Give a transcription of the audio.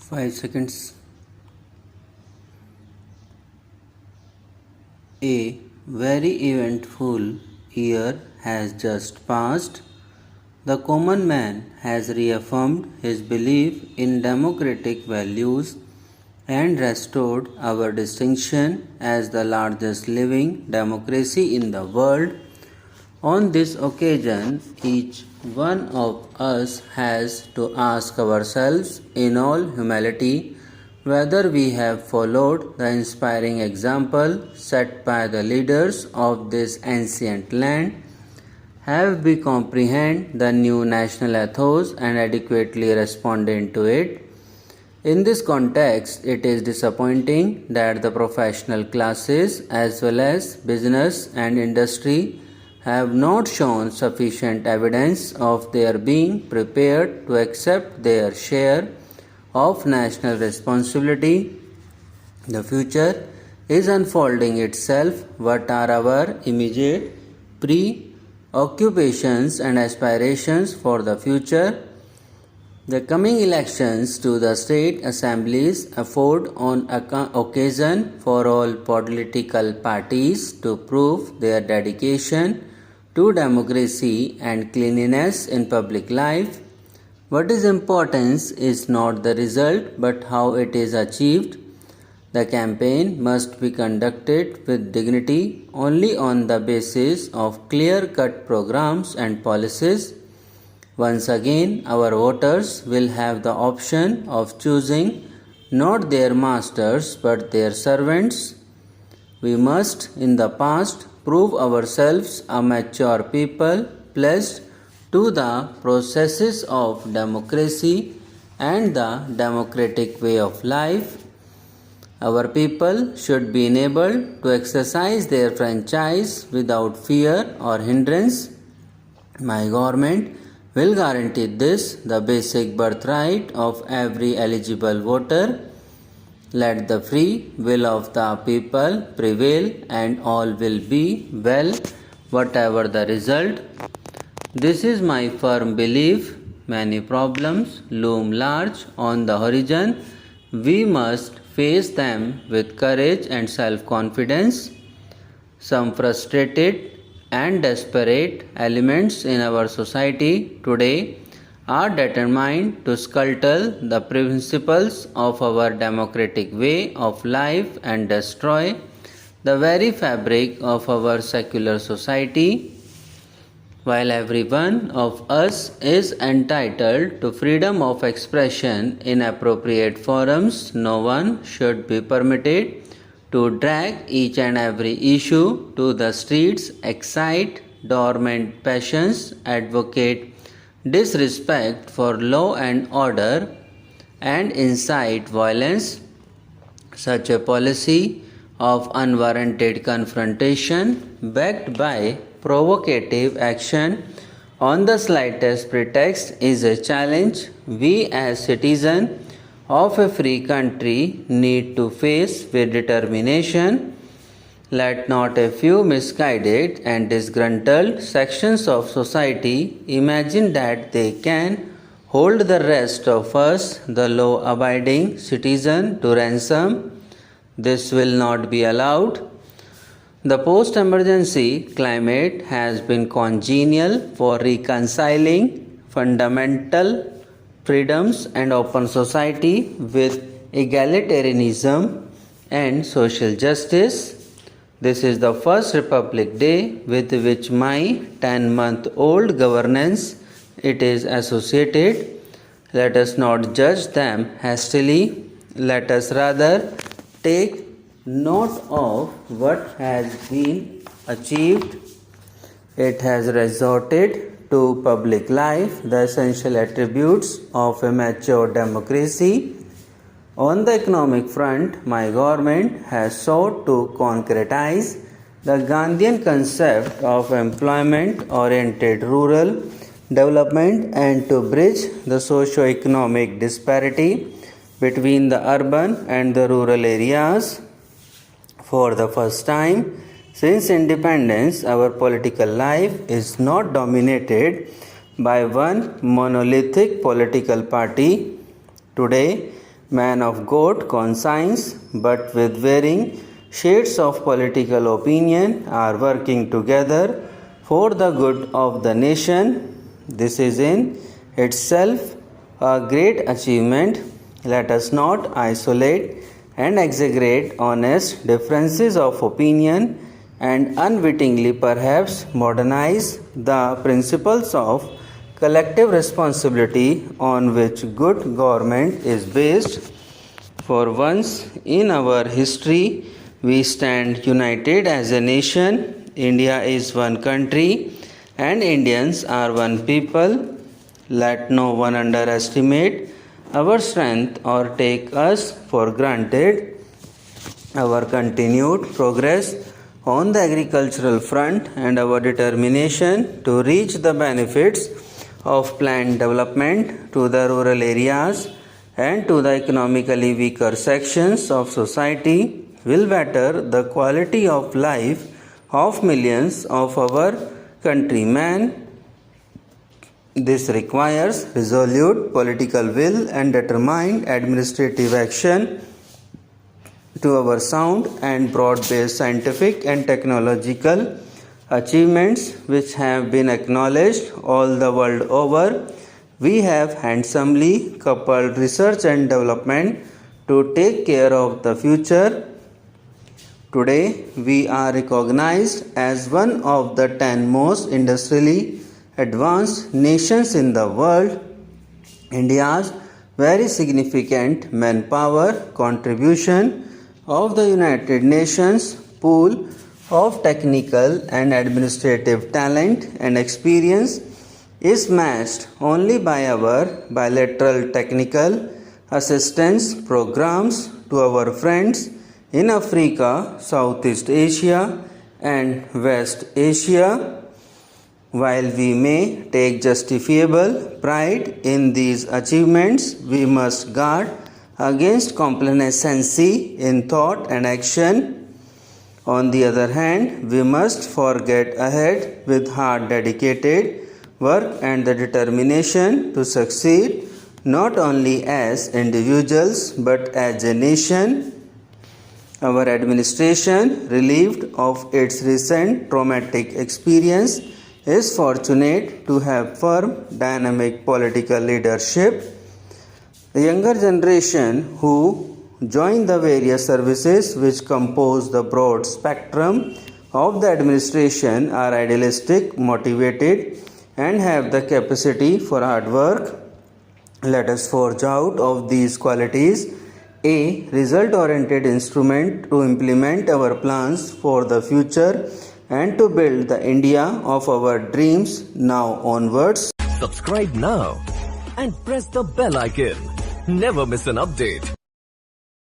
5 seconds. A very eventful year has just passed. The common man has reaffirmed his belief in democratic values and restored our distinction as the largest living democracy in the world. On this occasion, each one of us has to ask ourselves in all humility whether we have followed the inspiring example set by the leaders of this ancient land. Have we comprehend the new national ethos and adequately responded to it? In this context, it is disappointing that the professional classes as well as business and industry have not shown sufficient evidence of their being prepared to accept their share of national responsibility. The future is unfolding itself. What are our immediate preoccupations and aspirations for the future? The coming elections to the state assemblies afford an occasion for all political parties to prove their dedication to democracy and cleanliness in public life. What is important is not the result but how it is achieved. The campaign must be conducted with dignity only on the basis of clear-cut programs and policies. Once again, our voters will have the option of choosing not their masters but their servants. We must, in the past, prove ourselves a mature people pledged to the processes of democracy and the democratic way of life. Our people should be enabled to exercise their franchise without fear or hindrance. My government will guarantee this, the basic birthright of every eligible voter. Let the free will of the people prevail and all will be well, whatever the result. This is my firm belief. Many problems loom large on the horizon. We must face them with courage and self-confidence. Some frustrated and desperate elements in our society today are determined to scuttle the principles of our democratic way of life and destroy the very fabric of our secular society. While every one of us is entitled to freedom of expression in appropriate forums, no one should be permitted to drag each and every issue to the streets, excite dormant passions, advocate disrespect for law and order, and incite violence. Such a policy of unwarranted confrontation, backed by provocative action on the slightest pretext, is a challenge we as citizens of a free country need to face with determination. Let not a few misguided and disgruntled sections of society imagine that they can hold the rest of us, the law-abiding citizen, to ransom. This will not be allowed. The post-emergency climate has been congenial for reconciling fundamental freedoms and open society with egalitarianism and social justice. This is the first Republic Day with which my 10-month-old governance it is associated. Let us not judge them hastily. Let us rather take note of what has been achieved. It has resorted to public life the essential attributes of a mature democracy. On the economic front, my government has sought to concretize the Gandhian concept of employment-oriented rural development and to bridge the socio-economic disparity between the urban and the rural areas. For the first time since independence, our political life is not dominated by one monolithic political party. Today, men of good conscience but with varying shades of political opinion are working together for the good of the nation. This is in itself a great achievement. Let us not isolate and exaggerate honest differences of opinion and unwittingly perhaps modernize the principles of collective responsibility on which good government is based. For once in our history, we stand united as a nation. India is one country and Indians are one people. Let no one underestimate our strength or take us for granted. Our continued progress on the agricultural front and our determination to reach the benefits of planned development to the rural areas and to the economically weaker sections of society will better the quality of life of millions of our countrymen. This requires resolute political will and determined administrative action to our sound and broad-based scientific and technological achievements which have been acknowledged all the world over. We have handsomely coupled research and development to take care of the future. Today, we are recognized as one of the 10 most industrially advanced nations in the world. India's very significant manpower contribution of the United Nations pool of technical and administrative talent and experience is matched only by our bilateral technical assistance programs to our friends in Africa, Southeast Asia, and West Asia. While we may take justifiable pride in these achievements, we must guard against complacency in thought and action. On the other hand, we must forget ahead with hard dedicated work and the determination to succeed not only as individuals but as a nation. Our administration, relieved of its recent traumatic experience, is fortunate to have firm, dynamic political leadership. The younger generation who join the various services which compose the broad spectrum of the administration are idealistic, motivated, and have the capacity for hard work. Let us forge out of these qualities a result-oriented instrument to implement our plans for the future and to build the India of our dreams now onwards. Subscribe now and press the bell icon. Never miss an update.